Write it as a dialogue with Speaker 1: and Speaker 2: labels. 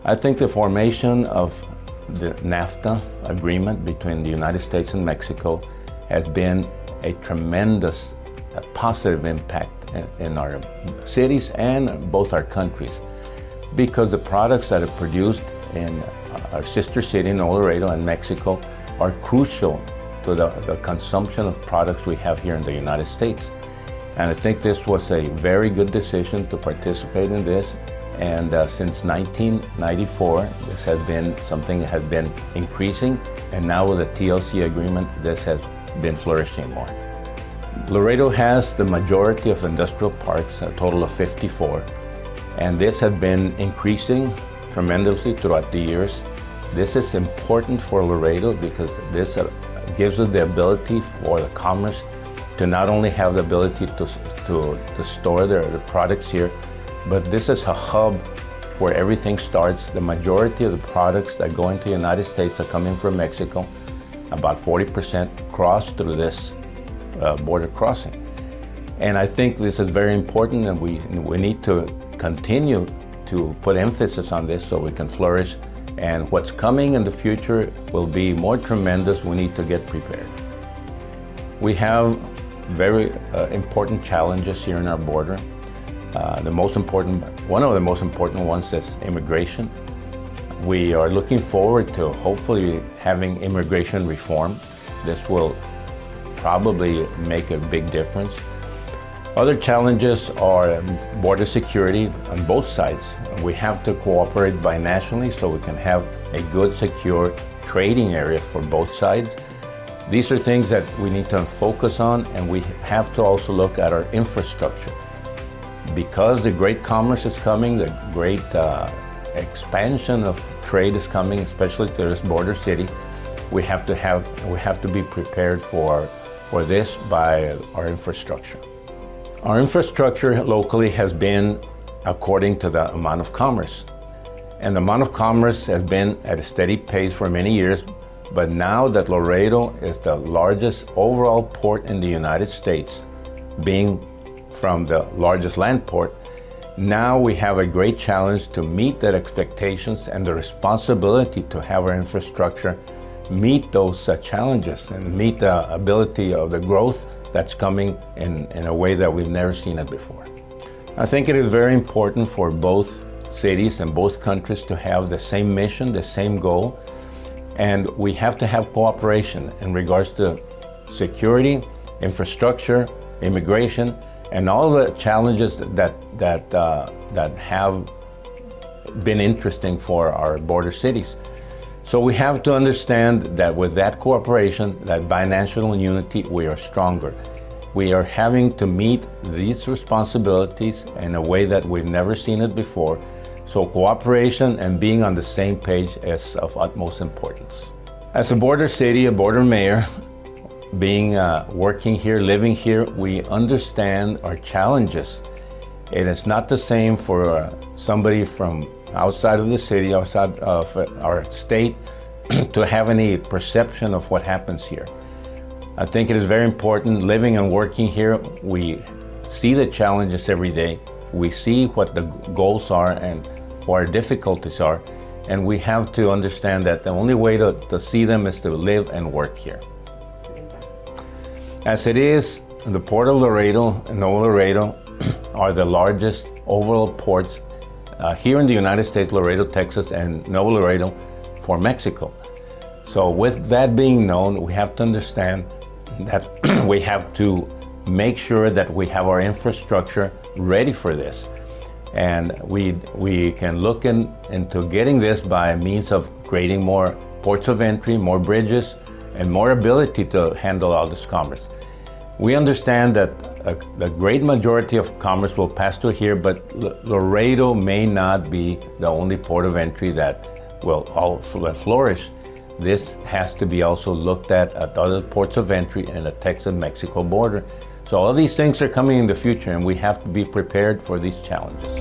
Speaker 1: I think the formation of the NAFTA agreement between the United States and Mexico has been a tremendous positive impact in our cities and both our countries, because the products that are produced in our sister city, Laredo, and Mexico are crucial to the consumption of products we have here in the United States. And I think this was a very good decision to participate in this. And since 1994, this has been something that has been increasing. And now with the TLC agreement, this has been flourishing more. Laredo has the majority of industrial parks, a total of 54. And this has been increasing tremendously throughout the years. This is important for Laredo because this gives us the ability for the commerce to not only have the ability to store their products here, but this is a hub where everything starts. The majority of the products that go into the United States are coming from Mexico. About 40% cross through this border crossing. And I think this is very important, and we need to continue to put emphasis on this so we can flourish. And what's coming in the future will be more tremendous. We need to get prepared. We have very important challenges here in our border. One of the most important ones is immigration. We are looking forward to hopefully having immigration reform. This will probably make a big difference. Other challenges are border security on both sides. We have to cooperate binationally so we can have a good, secure trading area for both sides. These are things that we need to focus on, and we have to also look at our infrastructure. Because the great commerce is coming, the great expansion of trade is coming, especially to this border city, we have to be prepared for this by our infrastructure. Our infrastructure locally has been according to the amount of commerce. And the amount of commerce has been at a steady pace for many years, but now that Laredo is the largest overall port in the United States, being from the largest land port, now we have a great challenge to meet that expectations and the responsibility to have our infrastructure meet those challenges and meet the ability of the growth that's coming in a way that we've never seen it before. I think it is very important for both cities and both countries to have the same mission, the same goal, and we have to have cooperation in regards to security, infrastructure, immigration, and all the challenges that have been interesting for our border cities. So we have to understand that with that cooperation, that binational unity, we are stronger. We are having to meet these responsibilities in a way that we've never seen it before. So cooperation and being on the same page is of utmost importance. As a border city, a border mayor, working here, living here, we understand our challenges. It is not the same for somebody from outside of the city, outside of our state, to have any perception of what happens here. I think it is very important, living and working here, we see the challenges every day. We see what the goals are and what our difficulties are, and we have to understand that the only way to see them is to live and work here. As it is, the Port of Laredo and Nuevo Laredo are the largest overall ports here in the United States, Laredo, Texas, and Nuevo Laredo for Mexico. So with that being known, we have to understand that we have to make sure that we have our infrastructure ready for this. And we can look into getting this by means of creating more ports of entry, more bridges, and more ability to handle all this commerce. We understand that the great majority of commerce will pass through here, but Laredo may not be the only port of entry that will flourish. This has to be also looked at other ports of entry in the Texas-Mexico border. So all these things are coming in the future, and we have to be prepared for these challenges.